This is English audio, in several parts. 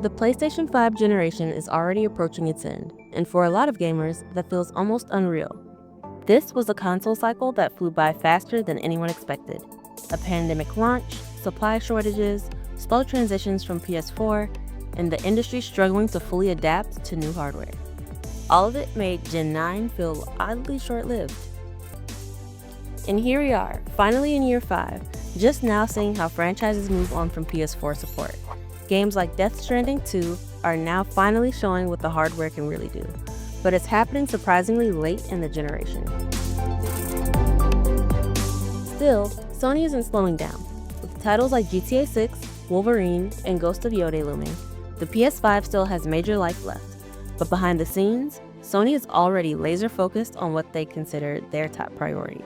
The PlayStation 5 generation is already approaching its end, and for a lot of gamers, that feels almost unreal. This was a console cycle that flew by faster than anyone expected. A pandemic launch, supply shortages, slow transitions from PS4, and the industry struggling to fully adapt to new hardware. All of it made Gen 9 feel oddly short-lived. And here we are, finally in year 5, just now seeing how franchises move on from PS4 support. Games like Death Stranding 2 are now finally showing what the hardware can really do, but it's happening surprisingly late in the generation. Still, Sony isn't slowing down. With titles like GTA 6, Wolverine, and Ghost of Yode looming, the PS5 still has major life left. But behind the scenes, Sony is already laser-focused on what they consider their top priority: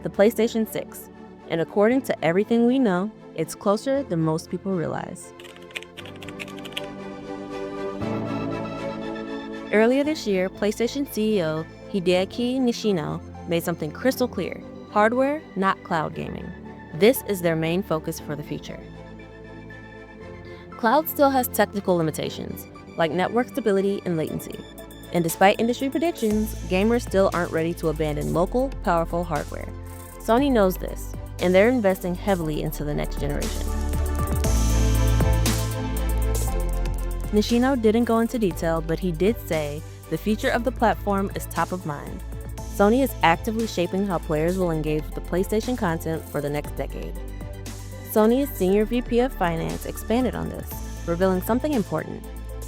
the PlayStation 6. And according to everything we know, it's closer than most people realize. Earlier this year, PlayStation CEO Hideaki Nishino made something crystal clear: hardware, not cloud gaming. This is their main focus for the future. Cloud still has technical limitations, like network stability and latency. And despite industry predictions, gamers still aren't ready to abandon local, powerful hardware. Sony knows this, and they're investing heavily into the next generation. Nishino didn't go into detail, but he did say the future of the platform is top of mind. Sony is actively shaping how players will engage with the PlayStation content for the next decade. Sony's Senior VP of Finance expanded on this, revealing something important.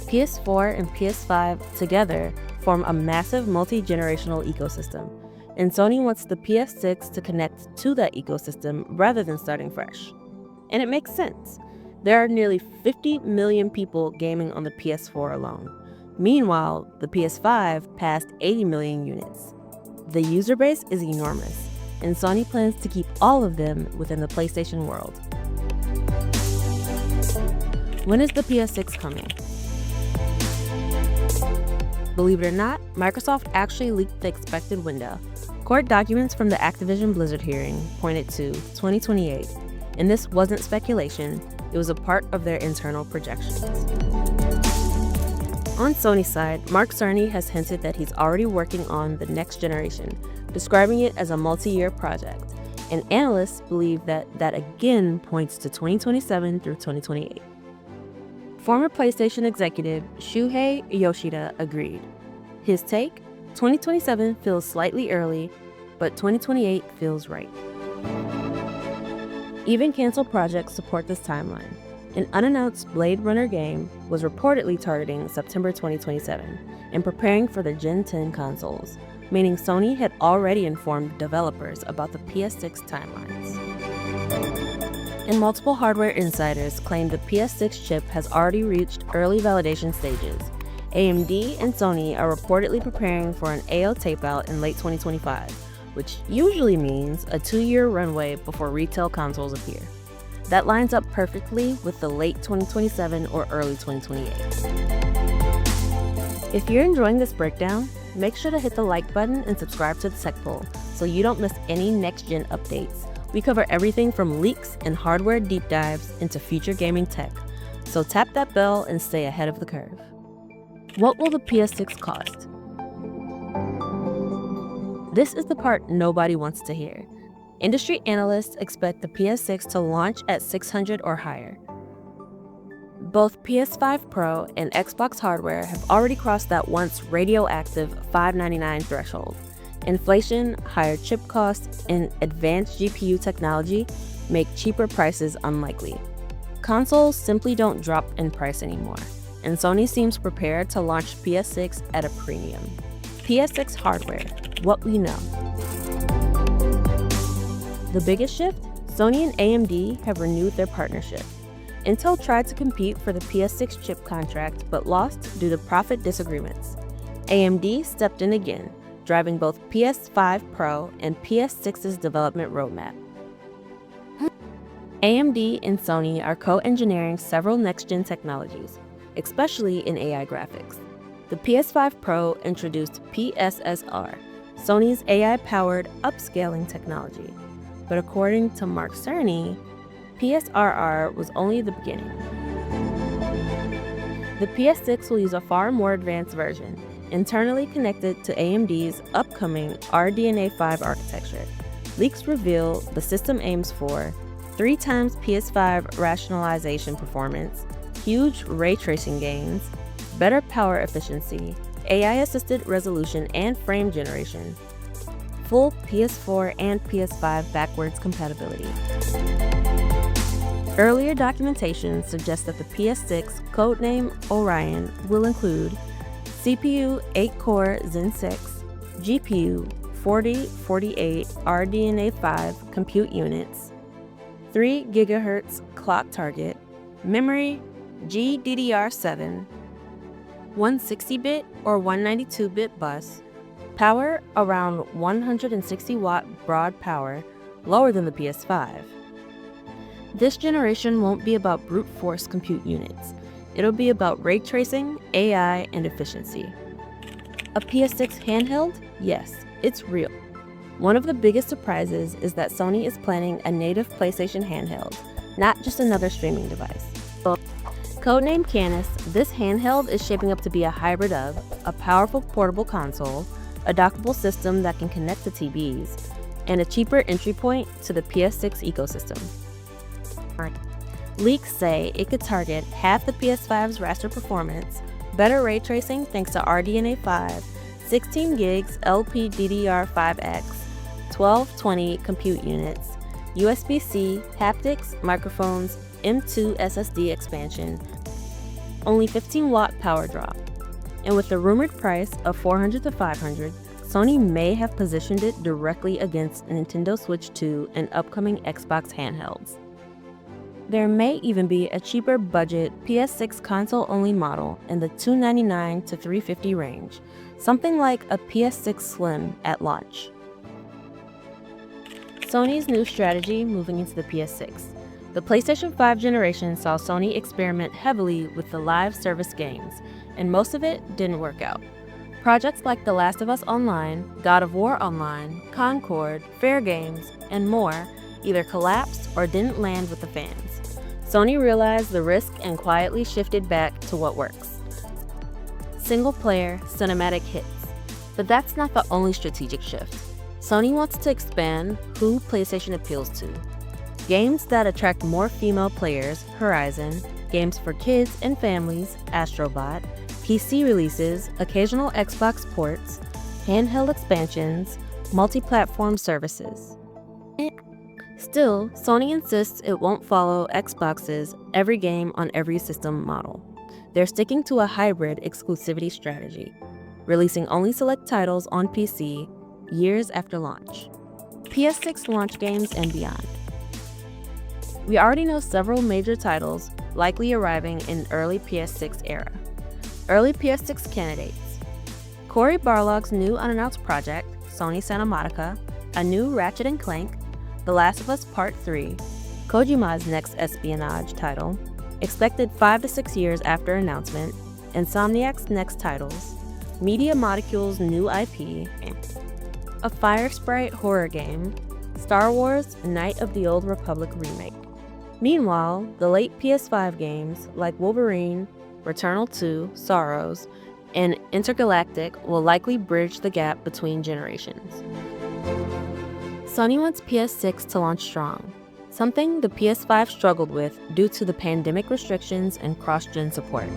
PS4 and PS5 together form a massive multi-generational ecosystem, and Sony wants the PS6 to connect to that ecosystem rather than starting fresh. And it makes sense. There are nearly 50 million people gaming on the PS4 alone. Meanwhile, the PS5 passed 80 million units. The user base is enormous, and Sony plans to keep all of them within the PlayStation world. When is the PS6 coming? Believe it or not, Microsoft actually leaked the expected window. Court documents from the Activision Blizzard hearing pointed to 2028, and this wasn't speculation, it was a part of their internal projections. On Sony's side, Mark Cerny has hinted that he's already working on the next generation, describing it as a multi-year project, and analysts believe that again points to 2027 through 2028. Former PlayStation executive Shuhei Yoshida agreed. His take? 2027 feels slightly early, but 2028 feels right. Even canceled projects support this timeline. An unannounced Blade Runner game was reportedly targeting September 2027 and preparing for the Gen 10 consoles, meaning Sony had already informed developers about the PS6 timelines. And multiple hardware insiders claim the PS6 chip has already reached early validation stages. AMD and Sony are reportedly preparing for an AO tapeout in late 2025, which usually means a 2-year runway before retail consoles appear. That lines up perfectly with the late 2027 or early 2028. If you're enjoying this breakdown, make sure to hit the like button and subscribe to the Tech Poll so you don't miss any next-gen updates. We cover everything from leaks and hardware deep dives into future gaming tech, so tap that bell and stay ahead of the curve. What will the PS6 cost? This is the part nobody wants to hear. Industry analysts expect the PS6 to launch at $600 or higher. Both PS5 Pro and Xbox hardware have already crossed that once radioactive $599 threshold. Inflation, higher chip costs, and advanced GPU technology make cheaper prices unlikely. Consoles simply don't drop in price anymore, and Sony seems prepared to launch PS6 at a premium. PS6 hardware, what we know. The biggest shift? Sony and AMD have renewed their partnership. Intel tried to compete for the PS6 chip contract but lost due to profit disagreements. AMD stepped in again, driving both PS5 Pro and PS6's development roadmap. AMD and Sony are co-engineering several next-gen technologies, especially in AI graphics. The PS5 Pro introduced PSSR, Sony's AI-powered upscaling technology. But according to Mark Cerny, PSRR was only the beginning. The PS6 will use a far more advanced version, internally connected to AMD's upcoming RDNA 5 architecture. Leaks reveal the system aims for 3 times PS5 rationalization performance, huge ray tracing gains, better power efficiency, AI-assisted resolution and frame generation, full PS4 and PS5 backwards compatibility. Earlier documentation suggests that the PS6, codename Orion, will include CPU 8-core Zen 6, GPU 4048 RDNA 5 compute units, 3 GHz clock target, memory GDDR7, 160-bit or 192-bit bus, power around 160-watt broad power, lower than the PS5. This generation won't be about brute force compute units. It'll be about ray tracing, AI, and efficiency. A PS6 handheld? Yes, it's real. One of the biggest surprises is that Sony is planning a native PlayStation handheld, not just another streaming device. Codenamed Canis, this handheld is shaping up to be a hybrid of a powerful portable console, a dockable system that can connect to TVs, and a cheaper entry point to the PS6 ecosystem. Leaks say it could target half the PS5's raster performance, better ray tracing thanks to RDNA 5, 16 gigs LPDDR5X, 1220 compute units, USB-C, haptics, microphones, M2 SSD expansion, only 15-watt power drop. And with the rumored price of $400 to $500, Sony may have positioned it directly against Nintendo Switch 2 and upcoming Xbox handhelds. There may even be a cheaper budget PS6 console-only model in the $299 to $350 range, something like a PS6 Slim at launch. Sony's new strategy moving into the PS6. The PlayStation 5 generation saw Sony experiment heavily with the live service games, and most of it didn't work out. Projects like The Last of Us Online, God of War Online, Concord, Fair Games, and more either collapsed or didn't land with the fans. Sony realized the risk and quietly shifted back to what works: single-player, cinematic hits. But that's not the only strategic shift. Sony wants to expand who PlayStation appeals to. Games that attract more female players, Horizon, games for kids and families, Astrobot, PC releases, occasional Xbox ports, handheld expansions, multi-platform services. Still, Sony insists it won't follow Xbox's every game on every system model. They're sticking to a hybrid exclusivity strategy, releasing only select titles on PC years after launch. PS6 launch games and beyond. We already know several major titles likely arriving in early PS6 era. Early PS6 candidates: Cory Barlog's new unannounced project, Sony Santa Monica, a new Ratchet & Clank, The Last of Us Part 3, Kojima's next espionage title, expected 5 to 6 years after announcement, Insomniac's next titles, Media Molecule's new IP, a Fire Sprite horror game, Star Wars Knight of the Old Republic remake. Meanwhile, the late PS5 games like Wolverine, Returnal 2, Sorrows, and Intergalactic will likely bridge the gap between generations. Sony wants PS6 to launch strong, something the PS5 struggled with due to the pandemic restrictions and cross-gen support.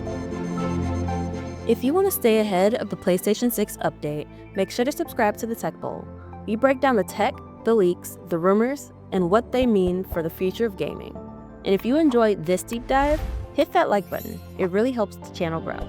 If you want to stay ahead of the PlayStation 6 update, make sure to subscribe to the Tech Bowl. We break down the tech, the leaks, the rumors, and what they mean for the future of gaming. And if you enjoyed this deep dive, hit that like button. It really helps the channel grow.